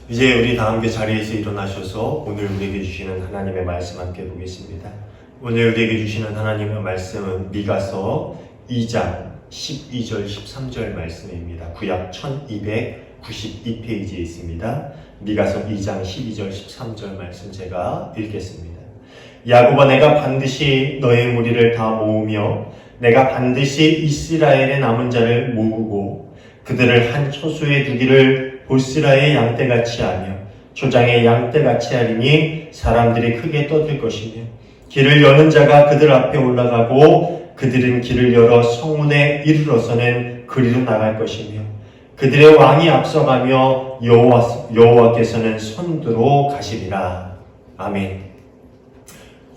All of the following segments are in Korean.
이제 우리 다 함께 자리에서 일어나셔서 오늘 우리에게 주시는 하나님의 말씀 함께 보겠습니다. 오늘 우리에게 주시는 하나님의 말씀은 미가서 2장 12절 13절 말씀입니다. 구약 1292페이지에 있습니다. 미가서 2장 12절 13절 말씀 제가 읽겠습니다. 야곱아, 내가 반드시 너의 무리를 다 모으며 내가 반드시 이스라엘의 남은 자를 모으고 그들을 한 처소에 두기를 보스라의 양떼같이 하며 초장의 양떼같이 하리니 사람들이 크게 떠들 것이며 길을 여는 자가 그들 앞에 올라가고 그들은 길을 열어 성문에 이르러서는 그리로 나갈 것이며 그들의 왕이 앞서가며 여호와께서는 선두로 가시리라. 아멘.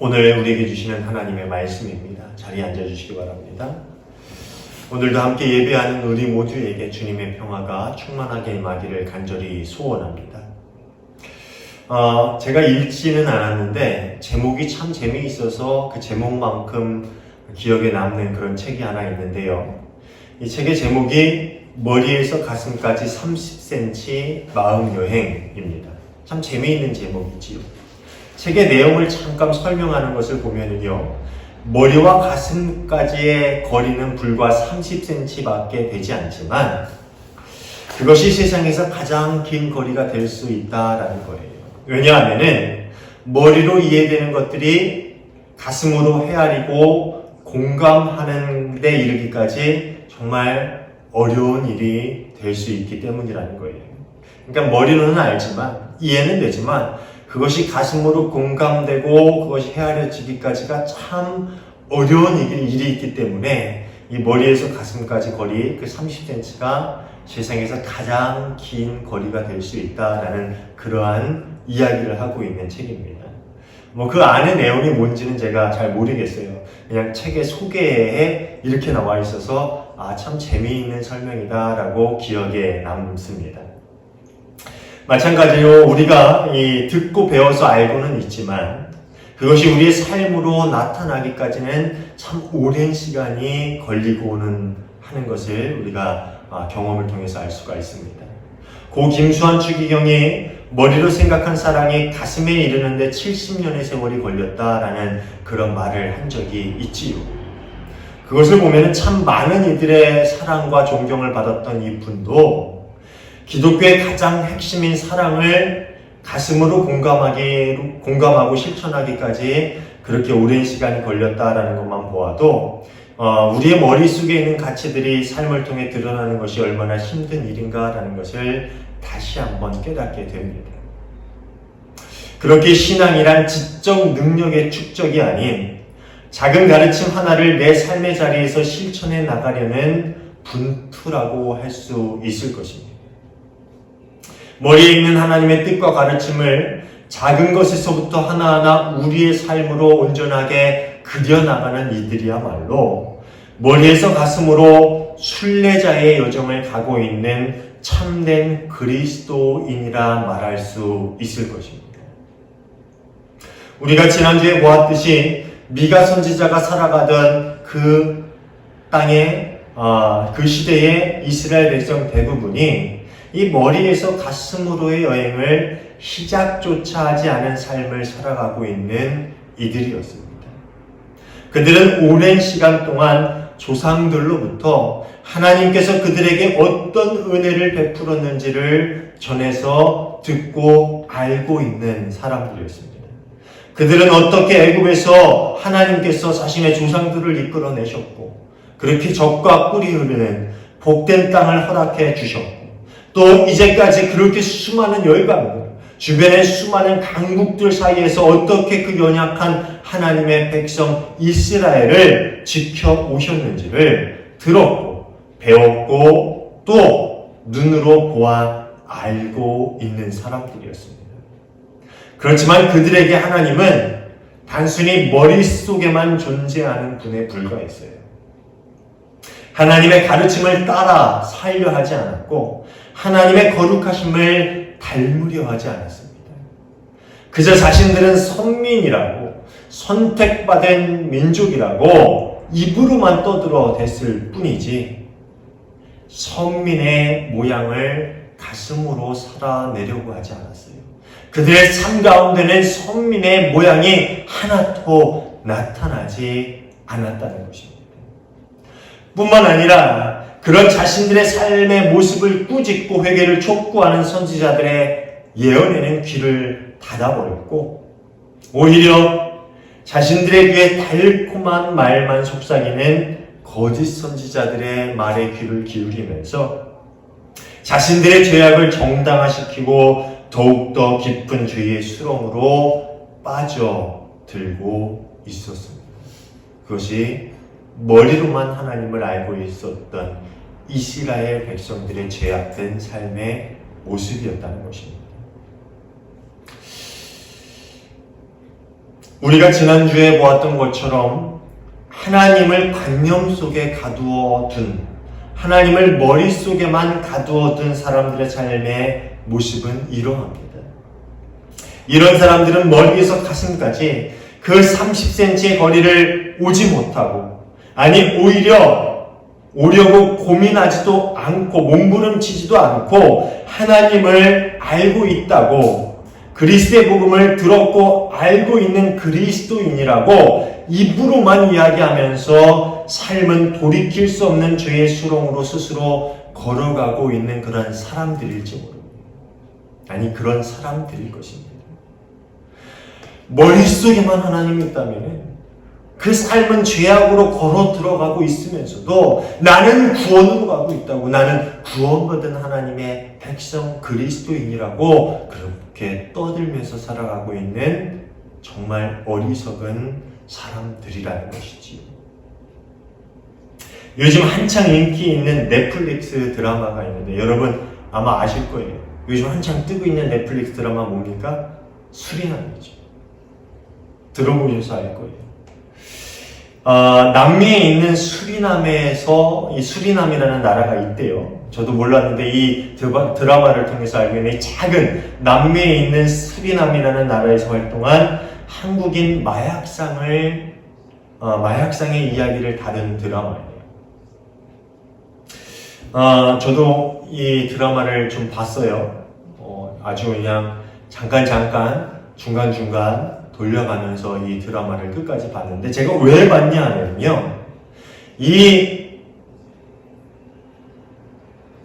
오늘 우리에게 주시는 하나님의 말씀입니다. 자리에 앉아주시기 바랍니다. 오늘도 함께 예배하는 우리 모두에게 주님의 평화가 충만하게 임하기를 간절히 소원합니다. 제가 읽지는 않았는데 제목이 참 재미있어서 그 제목만큼 기억에 남는 그런 책이 하나 있는데요. 이 책의 제목이 머리에서 가슴까지 30cm 마음여행입니다. 참 재미있는 제목이지요. 책의 내용을 잠깐 설명하는 것을 보면은요, 머리와 가슴까지의 거리는 불과 30cm밖에 되지 않지만 그것이 세상에서 가장 긴 거리가 될 수 있다라는 거예요. 왜냐하면은 머리로 이해되는 것들이 가슴으로 헤아리고 공감하는 데 이르기까지 정말 어려운 일이 될 수 있기 때문이라는 거예요. 그러니까 머리로는 알지만 이해는 되지만 그것이 가슴으로 공감되고 그것이 헤아려지기까지가 참 어려운 일이 있기 때문에 이 머리에서 가슴까지 거리 그 30cm가 세상에서 가장 긴 거리가 될 수 있다라는 그러한 이야기를 하고 있는 책입니다. 그 안의 내용이 뭔지는 제가 잘 모르겠어요. 그냥 책의 소개에 이렇게 나와 있어서 참 재미있는 설명이다라고 기억에 남습니다. 마찬가지로 우리가 듣고 배워서 알고는 있지만 그것이 우리의 삶으로 나타나기까지는 참 오랜 시간이 걸리고는 하는 것을 우리가 경험을 통해서 알 수가 있습니다. 고 김수환 추기경이 머리로 생각한 사랑이 가슴에 이르는데 70년의 세월이 걸렸다라는 그런 말을 한 적이 있지요. 그것을 보면 참 많은 이들의 사랑과 존경을 받았던 이 분도 기독교의 가장 핵심인 사랑을 가슴으로 공감하고 실천하기까지 그렇게 오랜 시간이 걸렸다라는 것만 보아도 우리의 머릿속에 있는 가치들이 삶을 통해 드러나는 것이 얼마나 힘든 일인가라는 것을 다시 한번 깨닫게 됩니다. 그렇게 신앙이란 지적 능력의 축적이 아닌 작은 가르침 하나를 내 삶의 자리에서 실천해 나가려는 분투라고 할 수 있을 것입니다. 머리에 있는 하나님의 뜻과 가르침을 작은 것에서부터 하나하나 우리의 삶으로 온전하게 그려나가는 이들이야말로 머리에서 가슴으로 순례자의 여정을 가고 있는 참된 그리스도인이라 말할 수 있을 것입니다. 우리가 지난주에 보았듯이 미가 선지자가 살아가던 그 땅에 그 시대의 이스라엘 백성 대부분이 이 머리에서 가슴으로의 여행을 시작조차 하지 않은 삶을 살아가고 있는 이들이었습니다. 그들은 오랜 시간 동안 조상들로부터 하나님께서 그들에게 어떤 은혜를 베풀었는지를 전해서 듣고 알고 있는 사람들이었습니다. 그들은 어떻게 애굽에서 하나님께서 자신의 조상들을 이끌어내셨고 그렇게 적과 꿀이 흐르는 복된 땅을 허락해 주셨고 또 이제까지 그렇게 수많은 열방들, 주변의 수많은 강국들 사이에서 어떻게 그 연약한 하나님의 백성 이스라엘을 지켜오셨는지를 들었고 배웠고 또 눈으로 보아 알고 있는 사람들이었습니다. 그렇지만 그들에게 하나님은 단순히 머릿속에만 존재하는 분에 불과했어요. 하나님의 가르침을 따라 살려 하지 않았고 하나님의 거룩하심을 닮으려 하지 않았습니다. 그저 자신들은 선민이라고 선택받은 민족이라고 입으로만 떠들어 댔을 뿐이지 선민의 모양을 가슴으로 살아내려고 하지 않았어요. 그들의 삶 가운데는 선민의 모양이 하나도 나타나지 않았다는 것입니다. 뿐만 아니라 그런 자신들의 삶의 모습을 꾸짖고 회개를 촉구하는 선지자들의 예언에는 귀를 닫아버렸고, 오히려 자신들의 귀에 달콤한 말만 속삭이는 거짓 선지자들의 말에 귀를 기울이면서 자신들의 죄악을 정당화시키고 더욱더 깊은 죄의 수렁으로 빠져들고 있었습니다. 그것이 머리로만 하나님을 알고 있었던 이스라엘 백성들의 죄악된 삶의 모습이었다는 것입니다. 우리가 지난주에 보았던 것처럼 하나님을 관념 속에 가두어 둔, 하나님을 머릿속에만 가두어 둔 사람들의 삶의 모습은 이러합니다. 이런 사람들은 머리에서 가슴까지 그 30cm의 거리를 오지 못하고, 아니 오히려 오려고 고민하지도 않고 몸부림치지도 않고 하나님을 알고 있다고, 그리스도의 복음을 들었고 알고 있는 그리스도인이라고 입으로만 이야기하면서 삶은 돌이킬 수 없는 죄의 수렁으로 스스로 걸어가고 있는 그런 사람들일지 모릅니다. 아니, 그런 사람들일 것입니다. 머릿속에만 하나님이 있다면 그 삶은 죄악으로 걸어 들어가고 있으면서도 나는 구원으로 가고 있다고, 나는 구원받은 하나님의 백성 그리스도인이라고 그렇게 떠들면서 살아가고 있는 정말 어리석은 사람들이라는 것이지요. 요즘 한창 인기 있는 넷플릭스 드라마가 있는데 여러분 아마 아실 거예요. 요즘 한창 뜨고 있는 넷플릭스 드라마 뭡니까? 수리남이죠. 들어보셔서 알 거예요. 남미에 있는 수리남에서, 이 수리남이라는 나라가 있대요. 저도 몰랐는데 이 드라마를 통해서 알게 된 작은 남미에 있는 수리남이라는 나라에서 활동한 한국인 마약상의 이야기를 다룬 드라마예요. 저도 이 드라마를 좀 봤어요. 아주 그냥 잠깐 중간중간 돌려가면서 이 드라마를 끝까지 봤는데, 제가 왜 봤냐 하면요, 이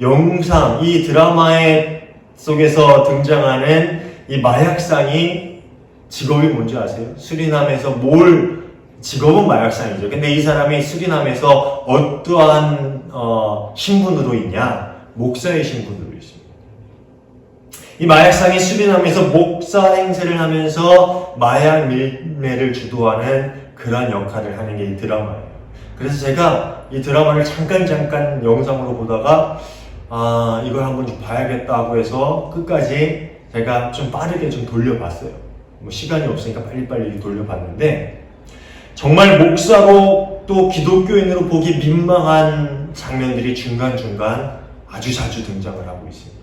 영상, 이 드라마의 속에서 등장하는 이 마약상이 직업이 뭔지 아세요? 수리남에서 직업은 마약상이죠. 근데 이 사람이 수리남에서 어떠한 신분으로 있냐? 목사의 신분으로 있습니다. 이 마약상이 수리남에서 목사 행세를 하면서 마약 밀매를 주도하는 그런 역할을 하는 게 이 드라마예요. 그래서 제가 이 드라마를 잠깐 영상으로 보다가 이걸 한번 좀 봐야겠다고 해서 끝까지 제가 좀 빠르게 좀 돌려봤어요. 뭐 시간이 없으니까 빨리빨리 돌려봤는데, 정말 목사로 또 기독교인으로 보기 민망한 장면들이 중간중간 아주 자주 등장을 하고 있습니다.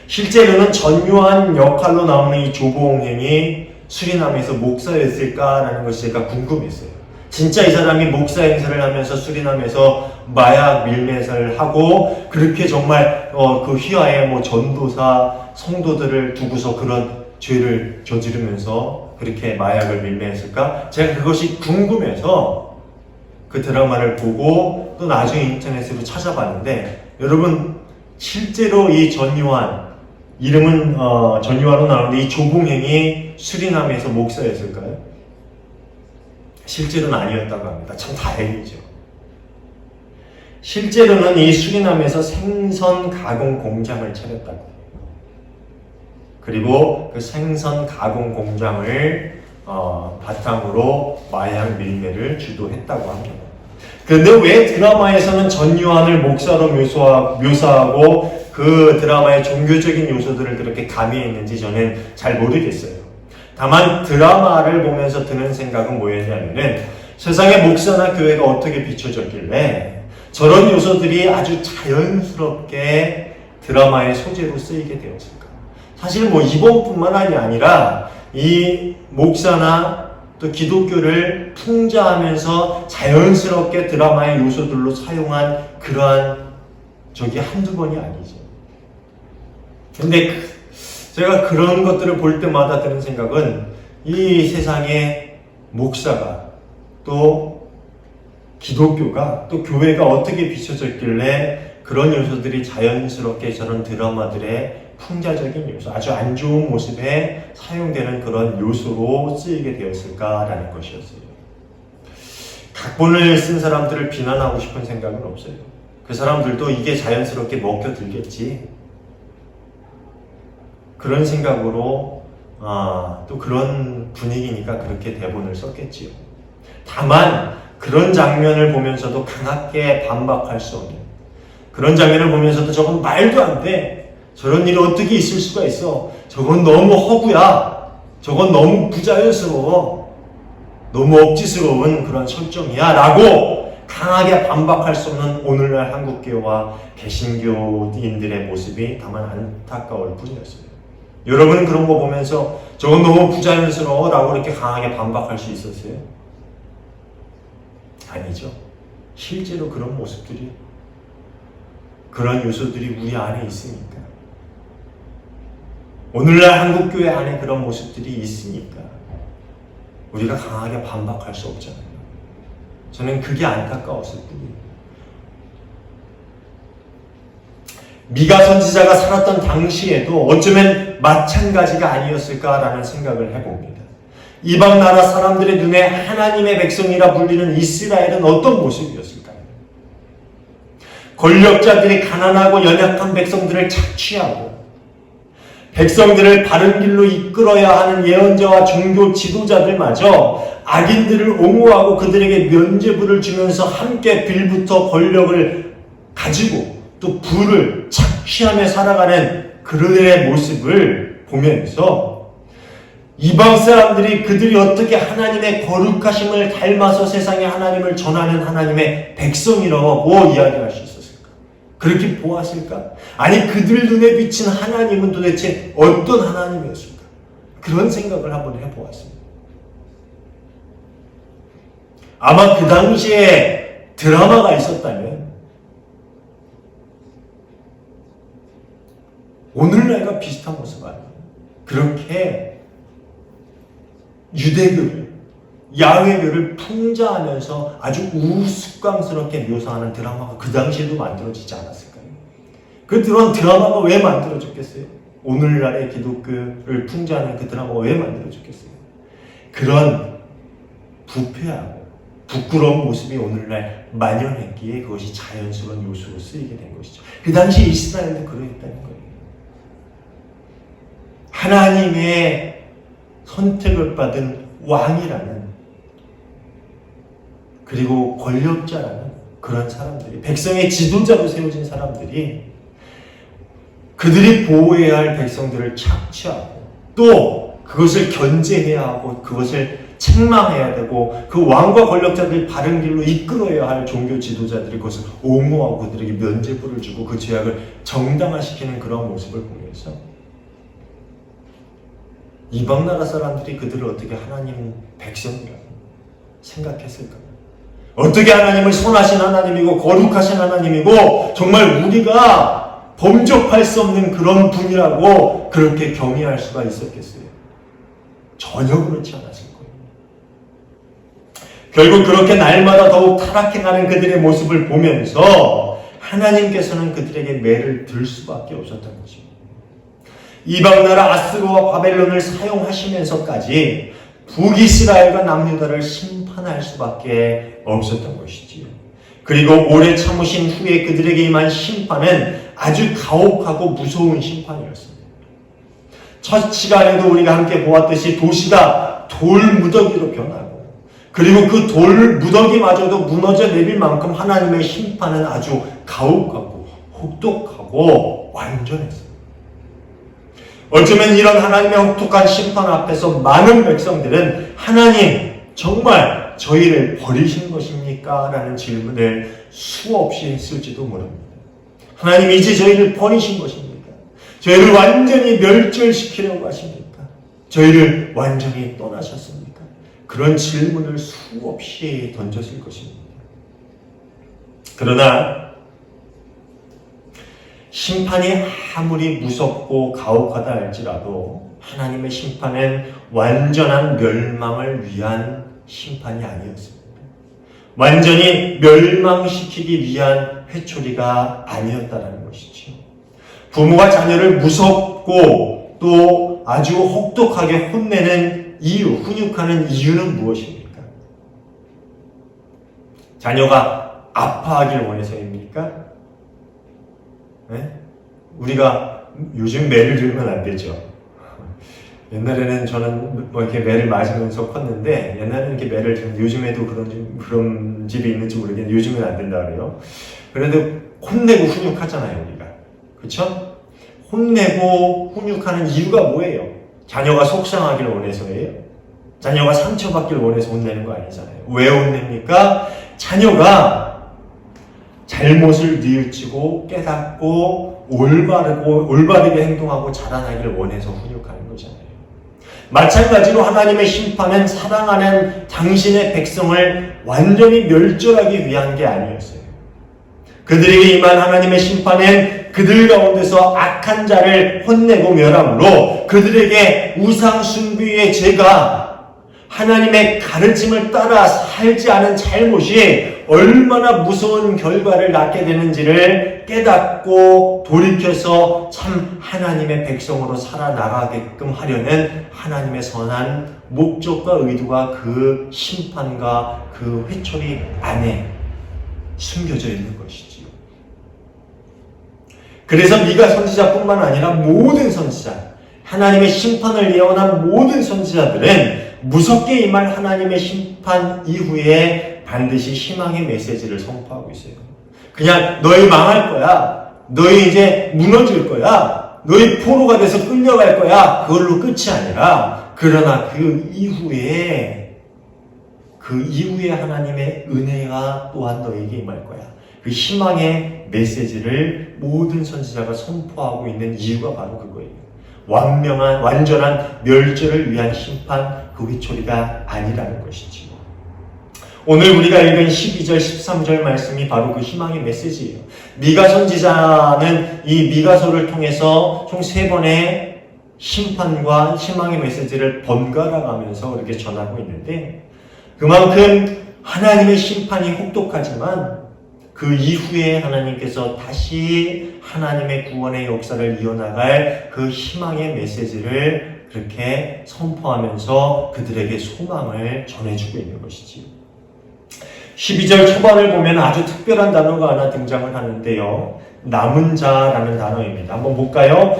실제로는 전유한 역할로 나오는 이 조봉행이 수리남에서 목사였을까라는 것이 제가 궁금했어요. 진짜 이 사람이 목사 행세를 하면서 수리남에서 마약 밀매를 하고 그렇게 정말 그 휘하에 뭐 전도사 성도들을 두고서 그런 죄를 저지르면서 그렇게 마약을 밀매했을까? 제가 그것이 궁금해서 그 드라마를 보고 또 나중에 인터넷으로 찾아봤는데, 여러분 실제로 이 전유한, 이름은 전유화로 나오는데 이 조봉행이 수리남에서 목사였을까요? 실제로는 아니었다고 합니다. 참 다행이죠. 실제로는 이 수리남에서 생선 가공 공장을 차렸다고 해요. 그리고 그 생선 가공 공장을 바탕으로 마약 밀매를 주도했다고 합니다. 그런데 왜 드라마에서는 전유한을 목사로 묘사하고 그 드라마의 종교적인 요소들을 그렇게 가미했는지 저는 잘 모르겠어요. 다만 드라마를 보면서 드는 생각은 뭐였냐면은, 세상의 목사나 교회가 어떻게 비춰졌길래 저런 요소들이 아주 자연스럽게 드라마의 소재로 쓰이게 되었을까. 사실 뭐 이번뿐만 아니라 이 목사나 또 기독교를 풍자하면서 자연스럽게 드라마의 요소들로 사용한 그러한 적이 한두 번이 아니죠. 근데 제가 그런 것들을 볼 때마다 드는 생각은 이 세상에 목사가 또 기독교가 또 교회가 어떻게 비춰졌길래 그런 요소들이 자연스럽게 저런 드라마들의 풍자적인 요소, 아주 안 좋은 모습에 사용되는 그런 요소로 쓰이게 되었을까라는 것이었어요. 각본을 쓴 사람들을 비난하고 싶은 생각은 없어요. 그 사람들도 이게 자연스럽게 먹혀들겠지. 그런 생각으로 또 그런 분위기니까 그렇게 대본을 썼겠지요. 다만 그런 장면을 보면서도 강하게 반박할 수 없는, 그런 장면을 보면서도 저건 말도 안 돼. 저런 일이 어떻게 있을 수가 있어. 저건 너무 허구야. 저건 너무 부자연스러워. 너무 억지스러운 그런 설정이야. 라고 강하게 반박할 수 없는 오늘날 한국교와 개신교인들의 모습이 다만 안타까울 뿐이었어요. 여러분은 그런 거 보면서 저건 너무 부자연스러워 라고 이렇게 강하게 반박할 수 있었어요? 아니죠. 실제로 그런 모습들이, 그런 요소들이 우리 안에 있으니까, 오늘날 한국교회 안에 그런 모습들이 있으니까 우리가 강하게 반박할 수 없잖아요. 저는 그게 안타까웠을 뿐이에요. 미가 선지자가 살았던 당시에도 어쩌면 마찬가지가 아니었을까라는 생각을 해봅니다. 이방 나라 사람들의 눈에 하나님의 백성이라 불리는 이스라엘은 어떤 모습이었을까요? 권력자들이 가난하고 연약한 백성들을 착취하고 백성들을 바른 길로 이끌어야 하는 예언자와 종교 지도자들마저 악인들을 옹호하고 그들에게 면죄부를 주면서 함께 빌부터 권력을 가지고 또 부를 착취하며 살아가는 그들의 모습을 보면서 이방 사람들이 그들이 어떻게 하나님의 거룩하심을 닮아서 세상에 하나님을 전하는 하나님의 백성이라고 이야기할 수 있었을까? 그렇게 보았을까? 아니 그들 눈에 비친 하나님은 도대체 어떤 하나님이었을까? 그런 생각을 한번 해보았습니다. 아마 그 당시에 드라마가 있었다면 오늘날과 비슷한 모습 아니에요. 그렇게 유대교를, 야훼교를 풍자하면서 아주 우스꽝스럽게 묘사하는 드라마가 그 당시에도 만들어지지 않았을까요? 그 드라마가 왜 만들어졌겠어요? 오늘날의 기독교를 풍자하는 그 드라마가 왜 만들어졌겠어요? 그런 부패하고 부끄러운 모습이 오늘날 만연했기에 그것이 자연스러운 요소로 쓰이게 된 것이죠. 그 당시 이스라엘도 그러했다는 거예요. 하나님의 선택을 받은 왕이라는, 그리고 권력자라는 그런 사람들이, 백성의 지도자로 세워진 사람들이 그들이 보호해야 할 백성들을 착취하고 또 그것을 견제해야 하고 그것을 책망해야 되고 그 왕과 권력자들이 바른 길로 이끌어야 할 종교 지도자들이 그것을 옹호하고 그들에게 면죄부를 주고 그 죄악을 정당화시키는 그런 모습을 보면서 이방 나라 사람들이 그들을 어떻게 하나님 백성이라고 생각했을까요? 어떻게 하나님을 선하신 하나님이고 거룩하신 하나님이고 정말 우리가 범접할 수 없는 그런 분이라고 그렇게 경외할 수가 있었겠어요? 전혀 그렇지 않았을 거예요. 결국 그렇게 날마다 더욱 타락해가는 그들의 모습을 보면서 하나님께서는 그들에게 매를 들 수밖에 없었던 것입니다. 이방 나라 아스르와 바벨론을 사용하시면서까지 북이스라엘과 남유다를 심판할 수밖에 없었던 것이지요. 그리고 오래 참으신 후에 그들에게 임한 심판은 아주 가혹하고 무서운 심판이었습니다. 첫 시간에도 우리가 함께 보았듯이 도시가 돌무더기로 변하고 그리고 그 돌무더기마저도 무너져 내릴 만큼 하나님의 심판은 아주 가혹하고 혹독하고 완전했습니다. 어쩌면 이런 하나님의 혹독한 심판 앞에서 많은 백성들은 하나님 정말 저희를 버리신 것입니까? 라는 질문을 수없이 했을지도 모릅니다. 하나님 이제 저희를 버리신 것입니까? 저희를 완전히 멸절시키려고 하십니까? 저희를 완전히 떠나셨습니까? 그런 질문을 수없이 던졌을 것입니다. 그러나 심판이 아무리 무섭고 가혹하다 할지라도 하나님의 심판은 완전한 멸망을 위한 심판이 아니었습니다. 완전히 멸망시키기 위한 회초리가 아니었다는 것이죠. 부모가 자녀를 무섭고 또 아주 혹독하게 혼내는 이유, 훈육하는 이유는 무엇입니까? 자녀가 아파하길 원해서입니까? 네? 우리가 요즘 매를 들면 안 되죠. 옛날에는 저는 뭐 이렇게 매를 맞으면서 컸는데, 옛날에는 이렇게 매를 들면, 요즘에도 그런 집이 있는지 모르겠는데, 요즘은 안 된다 그래요. 그래도 혼내고 훈육하잖아요, 우리가. 그쵸? 혼내고 훈육하는 이유가 뭐예요? 자녀가 속상하길 원해서예요? 자녀가 상처받길 원해서 혼내는 거 아니잖아요. 왜 혼냅니까? 자녀가 잘못을 뉘우치고 깨닫고 올바르게 행동하고 자라나길 원해서 훈육하는 거잖아요. 마찬가지로 하나님의 심판은 사랑하는 당신의 백성을 완전히 멸절하기 위한 게 아니었어요. 그들에게 임한 하나님의 심판은 그들 가운데서 악한 자를 혼내고 멸함으로 그들에게 우상 숭배의 죄가 하나님의 가르침을 따라 살지 않은 잘못이 얼마나 무서운 결과를 낳게 되는지를 깨닫고 돌이켜서 참 하나님의 백성으로 살아나가게끔 하려는 하나님의 선한 목적과 의도가 그 심판과 그 회초리 안에 숨겨져 있는 것이지요. 그래서 미가 선지자뿐만 아니라 모든 선지자, 하나님의 심판을 예언한 모든 선지자들은 무섭게 임할 하나님의 심판 이후에 반드시 희망의 메시지를 선포하고 있어요. 그냥 너희 망할 거야, 너희 이제 무너질 거야, 너희 포로가 돼서 끌려갈 거야, 그걸로 끝이 아니라, 그러나 그 이후에 하나님의 은혜가 또한 너에게 임할 거야. 그 희망의 메시지를 모든 선지자가 선포하고 있는 이유가 바로 그거예요. 완전한 멸절을 위한 심판, 그 회초리가 아니라는 것이지요. 오늘 우리가 읽은 12절, 13절 말씀이 바로 그 희망의 메시지예요. 미가 선지자는 이 미가서를 통해서 총 3번의 심판과 희망의 메시지를 번갈아 가면서 이렇게 전하고 있는데, 그만큼 하나님의 심판이 혹독하지만 그 이후에 하나님께서 다시 하나님의 구원의 역사를 이어나갈 그 희망의 메시지를 그렇게 선포하면서 그들에게 소망을 전해주고 있는 것이지요. 12절 초반을 보면 아주 특별한 단어가 하나 등장을 하는데요. 남은 자라는 단어입니다. 한번 볼까요?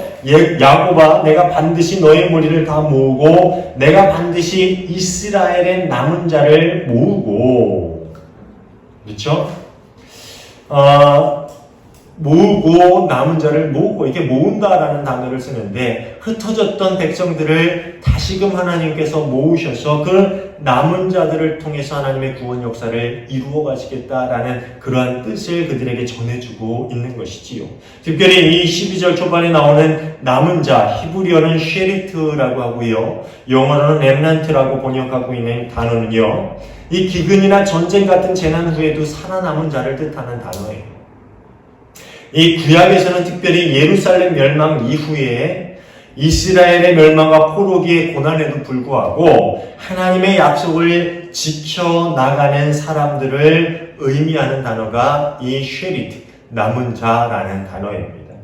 야곱아, 내가 반드시 너의 무리를 다 모으고 내가 반드시 이스라엘의 남은 자를 모으고, 그렇죠? 모으고 남은 자를 모으고, 이렇게 모은다라는 단어를 쓰는데, 흩어졌던 백성들을 다시금 하나님께서 모으셔서 그 남은 자들을 통해서 하나님의 구원 역사를 이루어 가시겠다라는 그러한 뜻을 그들에게 전해주고 있는 것이지요. 특별히 이 12절 초반에 나오는 남은 자, 히브리어는 쉐리트라고 하고요, 영어로는 렘넌트라고 번역하고 있는 단어는요, 이 기근이나 전쟁 같은 재난 후에도 살아남은 자를 뜻하는 단어예요. 이 구약에서는 특별히 예루살렘 멸망 이후에 이스라엘의 멸망과 포로기의 고난에도 불구하고 하나님의 약속을 지켜나가는 사람들을 의미하는 단어가 이 쉐리트, 남은 자라는 단어입니다.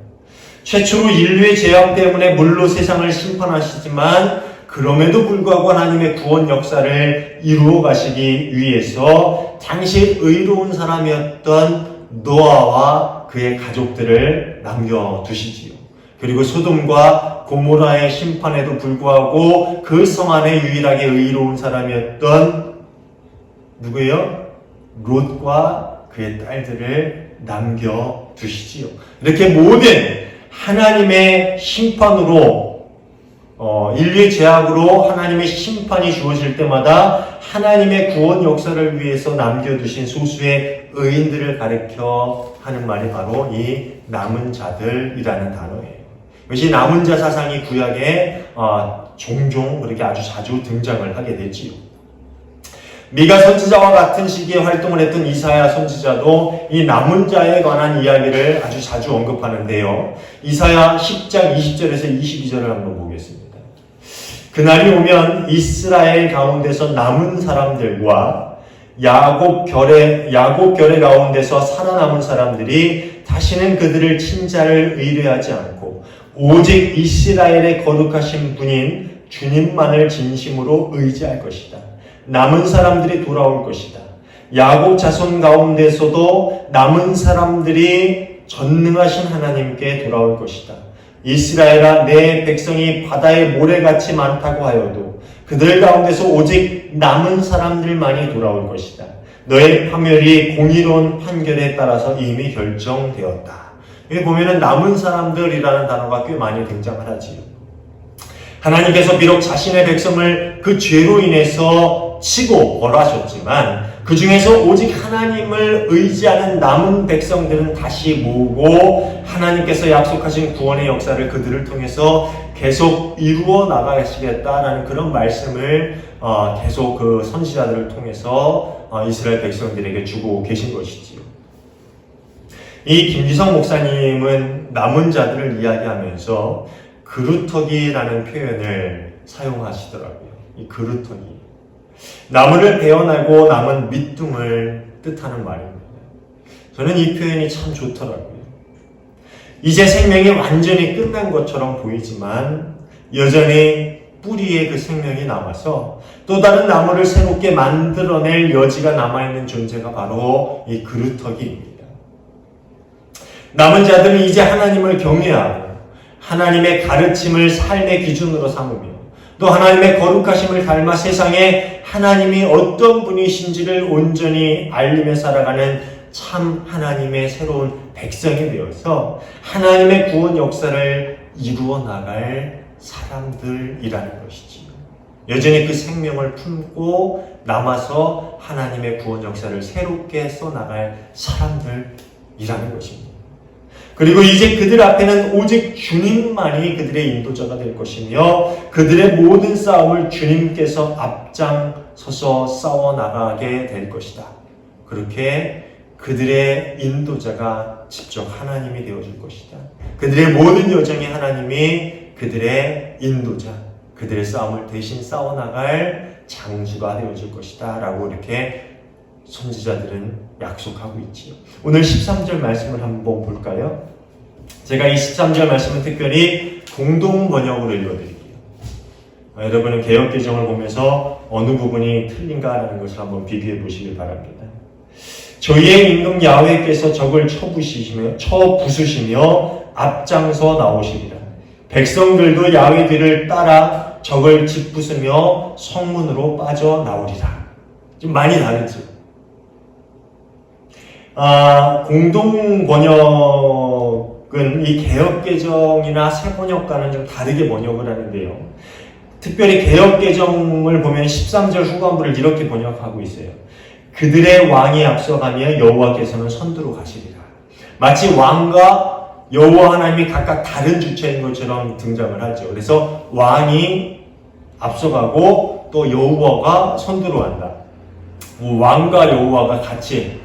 최초로 인류의 죄악 때문에 물로 세상을 심판하시지만 그럼에도 불구하고 하나님의 구원 역사를 이루어 가시기 위해서 당시 의로운 사람이었던 노아와 그의 가족들을 남겨두시지요. 그리고 소돔과 고모라의 심판에도 불구하고 그 성 안에 유일하게 의로운 사람이었던 누구예요? 롯과 그의 딸들을 남겨두시지요. 이렇게 모든 하나님의 심판으로 인류의 죄악으로 하나님의 심판이 주어질 때마다 하나님의 구원 역사를 위해서 남겨두신 소수의 의인들을 가리켜 하는 말이 바로 이 남은 자들이라는 단어예요. 이것이 남은 자 사상이 구약에 종종 그렇게 아주 자주 등장을 하게 됐지요. 미가 선지자와 같은 시기에 활동을 했던 이사야 선지자도 이 남은 자에 관한 이야기를 아주 자주 언급하는데요. 이사야 10장 20절에서 22절을 한번 보겠습니다. 그날이 오면 이스라엘 가운데서 남은 사람들과 야곱 결의 가운데서 살아남은 사람들이 다시는 그들을 친자를 의뢰하지 않고 오직 이스라엘의 거룩하신 분인 주님만을 진심으로 의지할 것이다. 남은 사람들이 돌아올 것이다. 야곱 자손 가운데서도 남은 사람들이 전능하신 하나님께 돌아올 것이다. 이스라엘아, 내 백성이 바다의 모래같이 많다고 하여도 그들 가운데서 오직 남은 사람들만이 돌아올 것이다. 너의 파멸이 공의로운 판결에 따라서 이미 결정되었다. 여기 보면은 남은 사람들이라는 단어가 꽤 많이 등장을 하지요. 하나님께서 비록 자신의 백성을 그 죄로 인해서 치고 벌하셨지만 그 중에서 오직 하나님을 의지하는 남은 백성들은 다시 모으고 하나님께서 약속하신 구원의 역사를 그들을 통해서 계속 이루어 나가시겠다라는 그런 말씀을 계속 그 선지자들을 통해서 이스라엘 백성들에게 주고 계신 것이지요. 이 김지성 목사님은 남은 자들을 이야기하면서 그루터기라는 표현을 사용하시더라고요. 이 그루터기. 나무를 베어내고 남은 밑둥을 뜻하는 말입니다. 저는 이 표현이 참 좋더라고요. 이제 생명이 완전히 끝난 것처럼 보이지만 여전히 뿌리에 그 생명이 남아서 또 다른 나무를 새롭게 만들어낼 여지가 남아있는 존재가 바로 이 그루터기입니다. 남은 자들은 이제 하나님을 경외하고 하나님의 가르침을 삶의 기준으로 삼으며 또 하나님의 거룩하심을 닮아 세상에 하나님이 어떤 분이신지를 온전히 알리며 살아가는 참 하나님의 새로운 백성이 되어서 하나님의 구원 역사를 이루어 나갈 사람들이라는 것이지요. 여전히 그 생명을 품고 남아서 하나님의 구원 역사를 새롭게 써나갈 사람들이라는 것입니다. 그리고 이제 그들 앞에는 오직 주님만이 그들의 인도자가 될 것이며 그들의 모든 싸움을 주님께서 앞장서서 싸워나가게 될 것이다. 그렇게 그들의 인도자가 직접 하나님이 되어줄 것이다. 그들의 모든 여정에 하나님이 그들의 인도자, 그들의 싸움을 대신 싸워나갈 장수가 되어줄 것이다 라고 이렇게 선지자들은 약속하고 있지요. 오늘 13절 말씀을 한번 볼까요? 제가 이 13절 말씀은 특별히 공동 번역으로 읽어드릴게요. 여러분은 개역개정을 보면서 어느 부분이 틀린가라는 것을 한번 비교해 보시길 바랍니다. 저희의 임금 야훼께서 적을 쳐부수시며 앞장서 나오시리라. 백성들도 야훼 뒤를 따라 적을 짓부수며 성문으로 빠져나오리라. 좀 많이 다르죠. 공동 번역은 이 개역개정이나 새번역과는 좀 다르게 번역을 하는데요. 특별히 개역개정을 보면 13절 후반부를 이렇게 번역하고 있어요. 그들의 왕이 앞서가며 여호와께서는 선두로 가시리라. 마치 왕과 여호와 하나님이 각각 다른 주체인 것처럼 등장을 하죠. 그래서 왕이 앞서가고 또 여호와가 선두로 간다. 왕과 여호와가 같이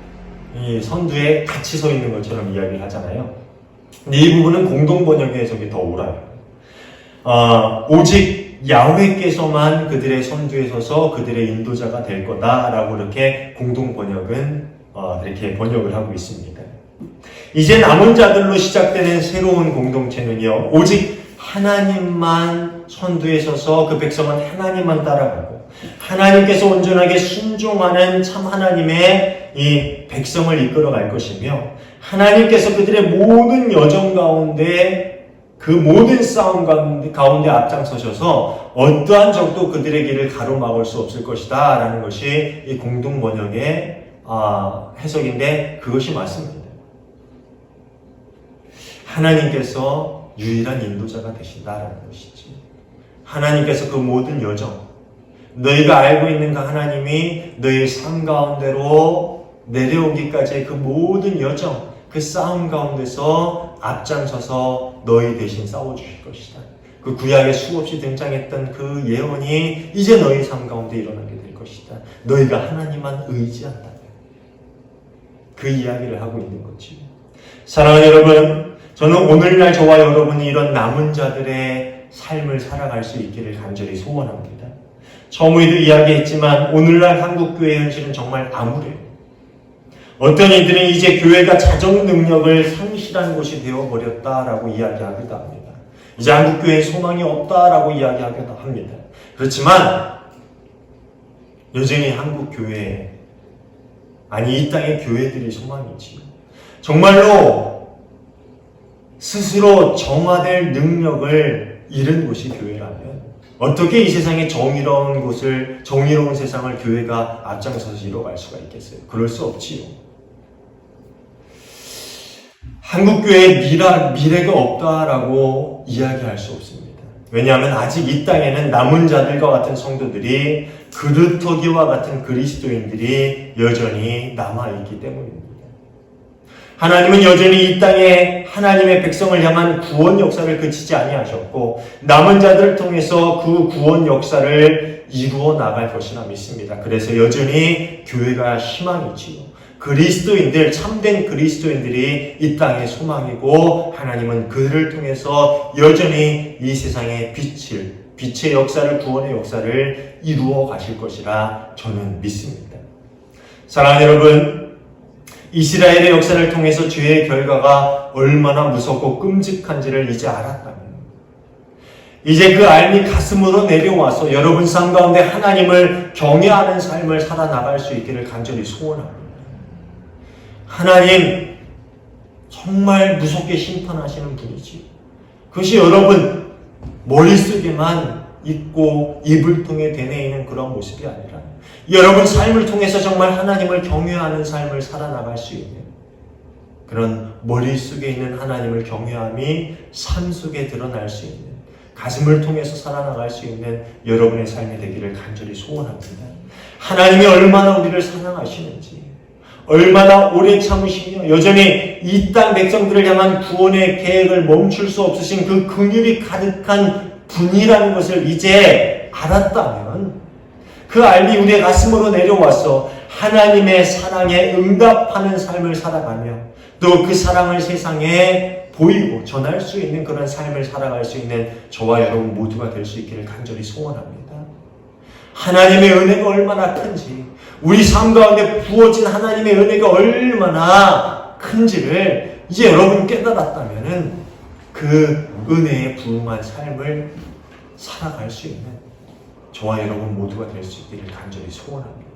이 선두에 같이 서 있는 것처럼 이야기를 하잖아요. 근데 이 부분은 공동 번역의 해석이 더 옳아요. 오직 야훼께서만 그들의 선두에 서서 그들의 인도자가 될 거다라고 이렇게 공동 번역은 이렇게 번역을 하고 있습니다. 이제 남은 자들로 시작되는 새로운 공동체는요, 오직 하나님만 선두에 서서 그 백성은 하나님만 따라가고 하나님께서 온전하게 순종하는 참 하나님의 이 백성을 이끌어 갈 것이며 하나님께서 그들의 모든 여정 가운데 그 모든 싸움 가운데 앞장서셔서 어떠한 적도 그들의 길을 가로막을 수 없을 것이다 라는 것이 이 공동 번역의 해석인데 그것이 맞습니다. 하나님께서 유일한 인도자가 되신다라는 것이지. 하나님께서 그 모든 여정, 너희가 알고 있는 그 하나님이 너희 삶 가운데로 내려오기까지의 그 모든 여정, 그 싸움 가운데서 앞장서서 너희 대신 싸워주실 것이다. 그 구약에 수없이 등장했던 그 예언이 이제 너희 삶 가운데 일어나게 될 것이다. 것이다. 너희가 하나님만 의지한다. 그 이야기를 하고 있는 거지. 사랑하는 여러분, 저는 오늘날 저와 여러분이 이런 남은 자들의 삶을 살아갈 수 있기를 간절히 소원합니다. 처음에도 이야기했지만 오늘날 한국교회 현실은 정말 암울해요. 어떤 이들은 이제 교회가 자정 능력을 상실한 곳이 되어버렸다라고 이야기하기도 합니다. 이제 한국교회에 소망이 없다라고 이야기하기도 합니다. 그렇지만 여전히 한국교회, 아니 이 땅의 교회들이 소망이지요. 정말로 스스로 정화될 능력을 잃은 곳이 교회라면 어떻게 이 세상의 정의로운 세상을 교회가 앞장서서 이뤄갈 수가 있겠어요? 그럴 수 없지요. 한국교회의 미래가 없다라고 이야기할 수 없습니다. 왜냐하면 아직 이 땅에는 남은 자들과 같은 성도들이, 그루터기와 같은 그리스도인들이 여전히 남아있기 때문입니다. 하나님은 여전히 이 땅에 하나님의 백성을 향한 구원 역사를 그치지 아니하셨고 남은 자들을 통해서 그 구원 역사를 이루어 나갈 것이라 믿습니다. 그래서 여전히 교회가 희망이지요. 그리스도인들, 참된 그리스도인들이 이 땅의 소망이고 하나님은 그들을 통해서 여전히 이 세상의 빛의 역사를, 구원의 역사를 이루어 가실 것이라 저는 믿습니다. 사랑하는 여러분, 이스라엘의 역사를 통해서 죄의 결과가 얼마나 무섭고 끔찍한지를 이제 알았다면, 이제 그 알미 가슴으로 내려와서 여러분 삶 가운데 하나님을 경외하는 삶을 살아나갈 수 있기를 간절히 소원합니다. 하나님 정말 무섭게 심판하시는 분이지. 그것이 여러분 머릿속에만 있고 입을 통해 되뇌이는 그런 모습이 아니라 여러분 삶을 통해서 정말 하나님을 경외하는 삶을 살아나갈 수 있는 그런 머릿속에 있는 하나님을 경외함이 삶 속에 드러날 수 있는, 가슴을 통해서 살아나갈 수 있는 여러분의 삶이 되기를 간절히 소원합니다. 하나님이 얼마나 우리를 사랑하시는지, 얼마나 오래 참으시며 여전히 이 땅 백성들을 향한 구원의 계획을 멈출 수 없으신 그 긍휼이 가득한 분이라는 것을 이제 알았다면 그 알미 우리의 가슴으로 내려와서 하나님의 사랑에 응답하는 삶을 살아가며 또 그 사랑을 세상에 보이고 전할 수 있는 그런 삶을 살아갈 수 있는 저와 여러분 모두가 될 수 있기를 간절히 소원합니다. 하나님의 은혜가 얼마나 큰지, 우리 삶 가운데 부어진 하나님의 은혜가 얼마나 큰지를 이제 여러분 깨달았다면 그 은혜에 부응한 삶을 살아갈 수 있는 저와 여러분 모두가 될 수 있기를 간절히 소원합니다.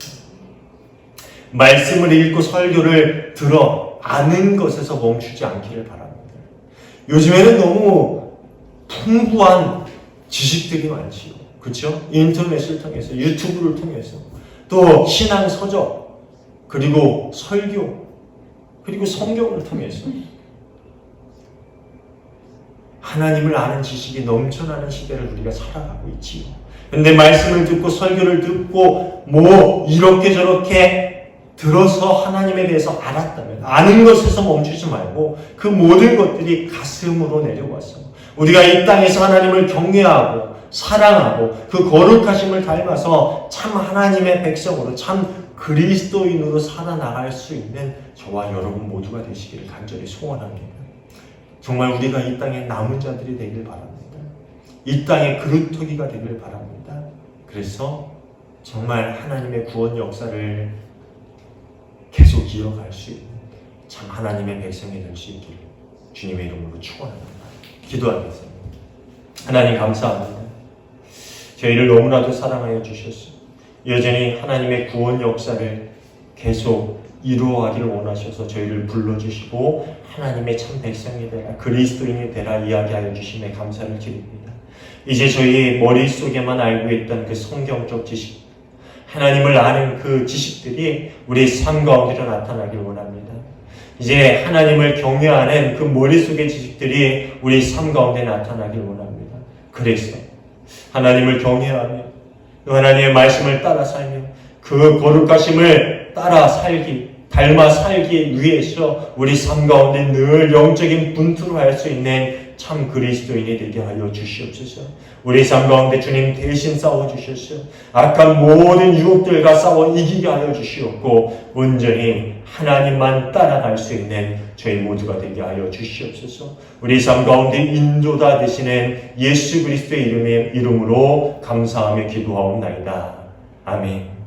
말씀을 읽고 설교를 들어 아는 것에서 멈추지 않기를 바랍니다. 요즘에는 너무 풍부한 지식들이 많지요. 그렇죠? 인터넷을 통해서, 유튜브를 통해서, 또 신앙 서적, 그리고 설교, 그리고 성경을 통해서 하나님을 아는 지식이 넘쳐나는 시대를 우리가 살아가고 있지요. 근데 말씀을 듣고 설교를 듣고 뭐 이렇게 저렇게 들어서 하나님에 대해서 알았다면 아는 것에서 멈추지 말고 그 모든 것들이 가슴으로 내려와서 우리가 이 땅에서 하나님을 경외하고 사랑하고 그 거룩하심을 닮아서 참 하나님의 백성으로, 참 그리스도인으로 살아나갈 수 있는 저와 여러분 모두가 되시기를 간절히 소원합니다. 정말 우리가 이 땅의 남은 자들이 되길 바랍니다. 이 땅의 그루터기가 되길 바랍니다. 그래서 정말 하나님의 구원 역사를 계속 이어갈 수 있는 참 하나님의 백성이 될 수 있기를 주님의 이름으로 축원합니다. 기도하겠습니다. 하나님 감사합니다. 저희를 너무나도 사랑하여 주셨습니다. 여전히 하나님의 구원 역사를 계속 이루어가기를 원하셔서 저희를 불러주시고 하나님의 참 백성이 되라, 그리스도인이 되라 이야기하여 주심에 감사를 드립니다. 이제 저희 머릿속에만 알고 있던 그 성경적 지식, 하나님을 아는 그 지식들이 우리 삶 가운데로 나타나길 원합니다. 이제 하나님을 경외하는 그 머릿속의 지식들이 우리 삶 가운데 나타나길 원합니다. 그래서 하나님을 경외하며 또 하나님의 말씀을 따라 살며 그 거룩하심을 따라 살기, 닮아 살기 위해서 우리 삶 가운데 늘 영적인 분투를 할 수 있는 참 그리스도인이 되게 하여 주시옵소서. 우리 삶 가운데 주님 대신 싸워주셨어요. 악한 모든 유혹들과 싸워 이기게 하여 주시옵고 온전히 하나님만 따라갈 수 있는 저희 모두가 되게 하여 주시옵소서. 우리 삶 가운데 인도자 되시는 예수 그리스도의 이름으로 감사하며 기도하옵나이다. 아멘.